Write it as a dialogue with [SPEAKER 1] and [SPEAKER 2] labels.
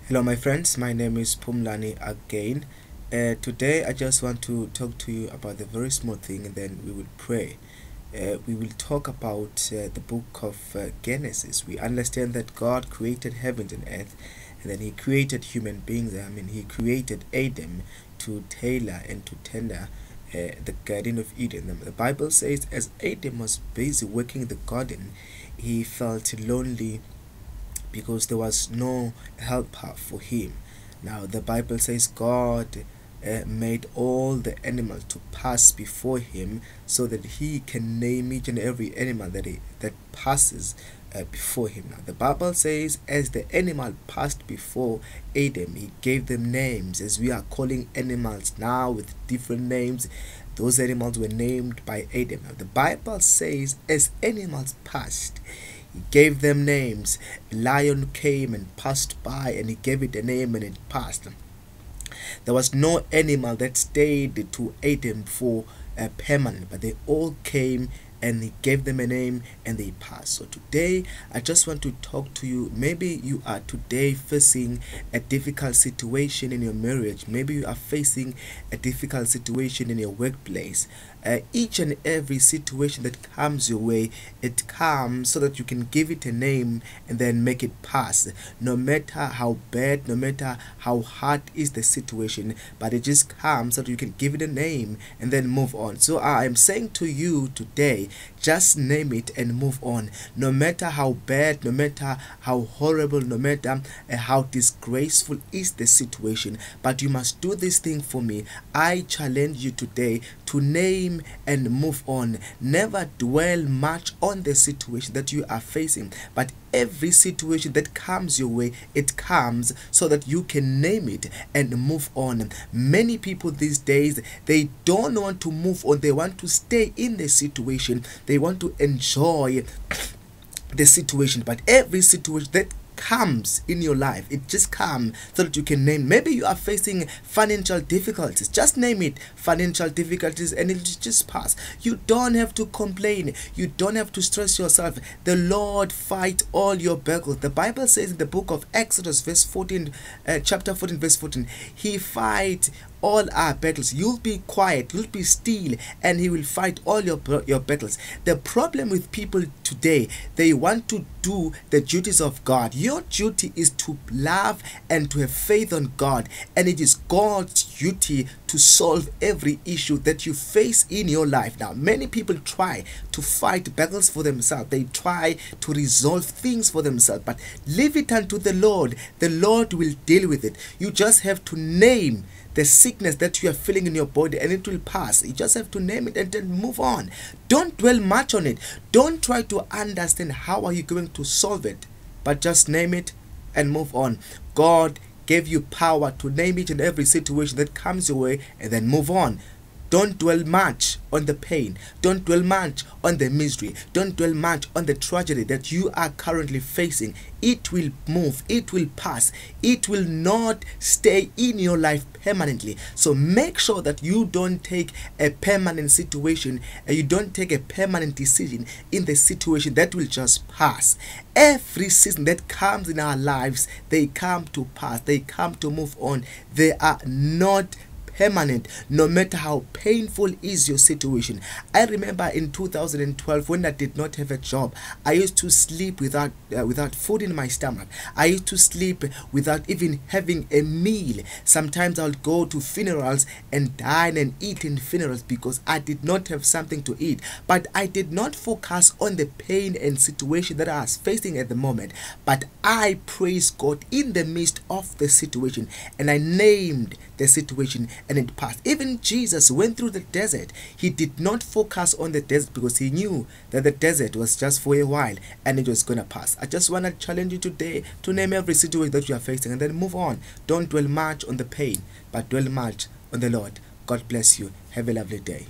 [SPEAKER 1] Hello my friends, my name is Phumlani again. Today I just want to talk to you about a very small thing and then we will pray. We will talk about the book of Genesis. We understand that God created heavens and earth and then he created human beings. He created Adam to tailor and to tender the Garden of Eden. The Bible says as Adam was busy working the garden, he felt lonely because there was no helper for him. Now the Bible says God made all the animals to pass before him so that he can name each and every animal that passes before him. Now the Bible says as the animal passed before Adam, he gave them names, as we are calling animals now with different names. Those animals were named by Adam. Now the Bible says as animals passed, he gave them names. A lion came and passed by and he gave it a name and it passed. There was no animal that stayed to Adam for permanent, but they all came and he gave them a name and they passed. So today I just want to talk to you. Maybe you are today facing a difficult situation in your marriage. Maybe you are facing a difficult situation in your workplace. Each and every situation that comes your way, it comes so that you can give it a name and then make it pass. No matter how bad, no matter how hard is the situation, but it just comes so that you can give it a name and then move on. So I am saying to you today, just name it and move on. No matter how bad, no matter how horrible, no matter how disgraceful is the situation, but you must do this thing for me. I challenge you today to name and move on. Never dwell much on the situation that you are facing, but every situation that comes your way, it comes so that you can name it and move on. Many people these days, they don't want to move on. They want to stay in the situation. They want to enjoy the situation, but every situation that comes in your life, it just comes so that you can name. Maybe you are facing financial difficulties, just name it financial difficulties and it'll just pass. You don't have to complain, you don't have to stress yourself. The Lord fight all your battles. The Bible says in the book of Exodus chapter 14 verse 14, he fight all our battles. You'll be quiet, you'll be still, and he will fight all your battles. The problem with people today, they want to do the duties of God. Your duty is to love and to have faith on God, and it is God's duty to solve every issue that you face in your life. Now many people try to fight battles for themselves, they try to resolve things for themselves, but leave it unto the Lord. The Lord will deal with it. You just have to name the sickness that you are feeling in your body and it will pass. You just have to name it and then move on. Don't dwell much on it. Don't try to understand how are you going to solve it, but just name it and move on. God gave you power to name each and every situation that comes your way and then move on. Don't dwell much on the pain. Don't dwell much on the misery. Don't dwell much on the tragedy that you are currently facing. It will move. It will pass. It will not stay in your life permanently. So make sure that you don't take a permanent situation and you don't take a permanent decision in the situation that will just pass. Every season that comes in our lives, they come to pass. They come to move on. They are not permanent, no matter how painful is your situation. I remember in 2012 when I did not have a job, I used to sleep without food in my stomach. I used to sleep without even having a meal. Sometimes I would go to funerals and dine and eat in funerals because I did not have something to eat. But I did not focus on the pain and situation that I was facing at the moment, but I praised God in the midst of the situation and I named the situation and it passed. Even Jesus went through the desert. He did not focus on the desert because he knew that the desert was just for a while and it was gonna pass. I just want to challenge you today to name every situation that you are facing and then move on. Don't dwell much on the pain, but dwell much on the Lord. God bless you. Have a lovely day.